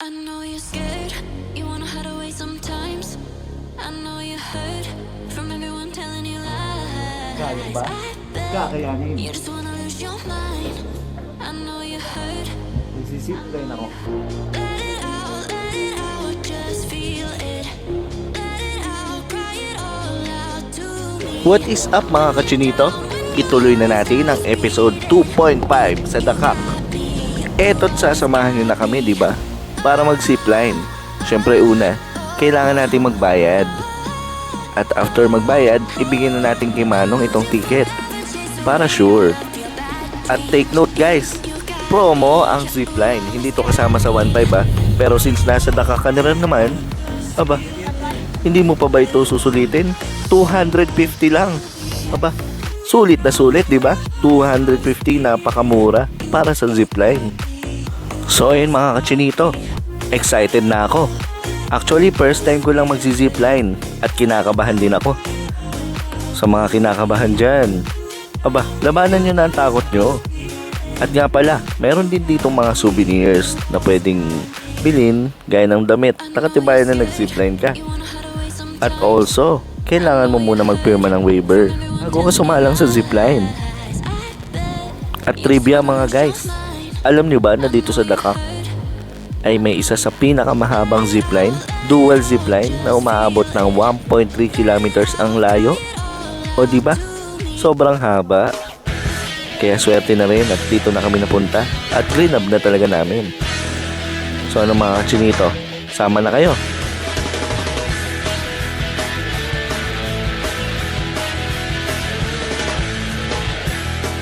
I know you're scared, you wanna hide away sometimes. I know you hurt from everyone telling you lies. Kaya ba? I bet Kakayanin. you just wanna lose your mind. I know you hurt. Nagsisipline ako. Let it out, just feel it. Let it out, cry it all out to me. What is up mga kachinito? Ituloy na natin ang episode 2.5 sa Dakak. Eto't sasamahan nyo na kami, di ba? Para mag-zipline. Siyempre una, kailangan natin magbayad. At after magbayad, ibigyan na natin kay Manong itong ticket. Para sure. At take note guys, promo ang zipline. Hindi to kasama sa 1.5 Pero since nasa Dakak ka na rin naman, aba, hindi mo pa ba ito susulitin? 250 lang. Aba, sulit na sulit, di ba? 250, napakamura para sa zipline. So ayun mga kachinito, excited na ako. Actually, first time ko lang magzi-zipline at kinakabahan din ako. Sa mga kinakabahan dyan, aba, labanan nyo na ang takot nyo. At nga pala, meron din ditong mga souvenirs na pwedeng bilhin gaya ng damit. Nakatibayan na nag-zipline ka. At also, kailangan mo muna magpirma ng waiver bago ka sumalang sa zipline. At trivia mga guys, alam nyo ba na dito sa Dakak ay may isa sa pinakamahabang zipline, dual zipline na umaabot ng 1.3 kilometers ang layo? O diba? Sobrang haba. Kaya swerte na rin at dito na kami napunta at greenab na talaga namin. So ano mga kachinito, sama na kayo.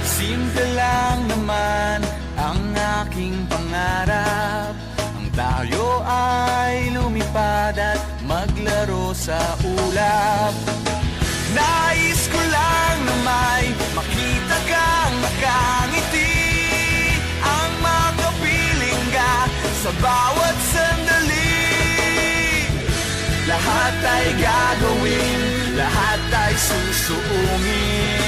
Simple lang naman ang aking pangarap. Ang tayo ay lumipad at maglaro sa ulap. Nais ko lang na may makita kang nakangiti, ang makapiling ka sa bawat sandali. Lahat ay gagawin, lahat ay susuungin,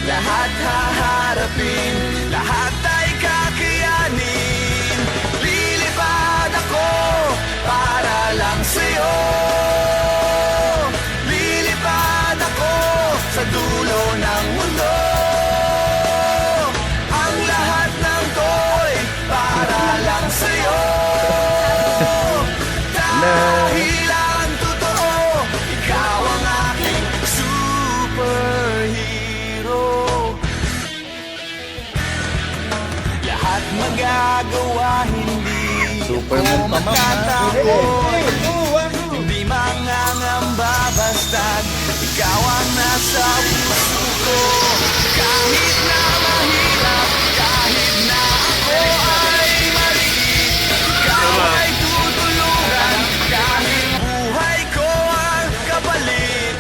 lahat haharapin, lahat ay kakayanin. Lilipad ako para lang sa'yo. Lilipad ako sa dulo ng mundo. Ang lahat ng to'y para lang sa'yo. Dahil ang totoo, ikaw ang aking superhero. Lahat magagawa, hindi Superman ako pa, ma'am, ha? matatakot. Hindi mangangamba basta't ikaw ang nasa puso ko. Kahit na mahirap, kahit na ako ay maliit, ikaw ay tutulungan. Kahit buhay ko ang kapalit,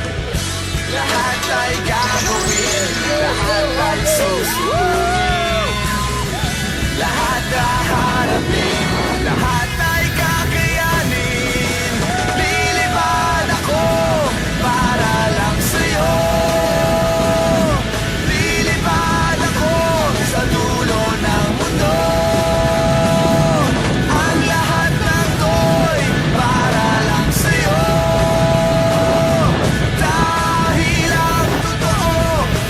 lahat ay gagawin, lahat ay susuungin, lahat haharapin, lahat ay kakayanin. Lilipad ako para lang sa'yo. Lilipad ako sa dulo ng mundo. Ang lahat ng to'y para lang sa'yo. Dahil ang totoo,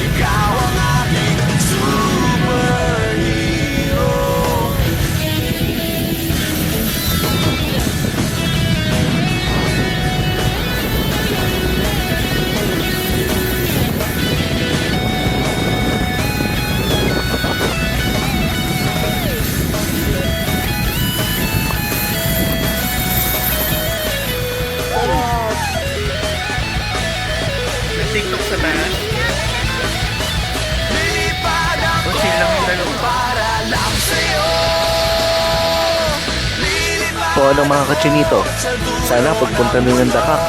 ikaw ang aking superhero. TikTok sa taas. Lilipad ako Kung sino lang yung dalawa. para lang sa'yo. Lilipad O ano mga kachinito, sana pagpunta nyo ng Dakak,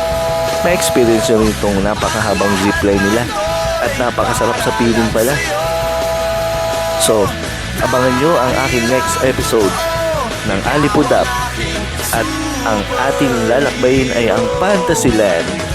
na-experience nyo itong napakahabang zipline nila at napakasarap sa feeling pala. So, abangan nyo ang aking next episode ng Alipudap at ang ating lalakbayin ay ang Fantasyland.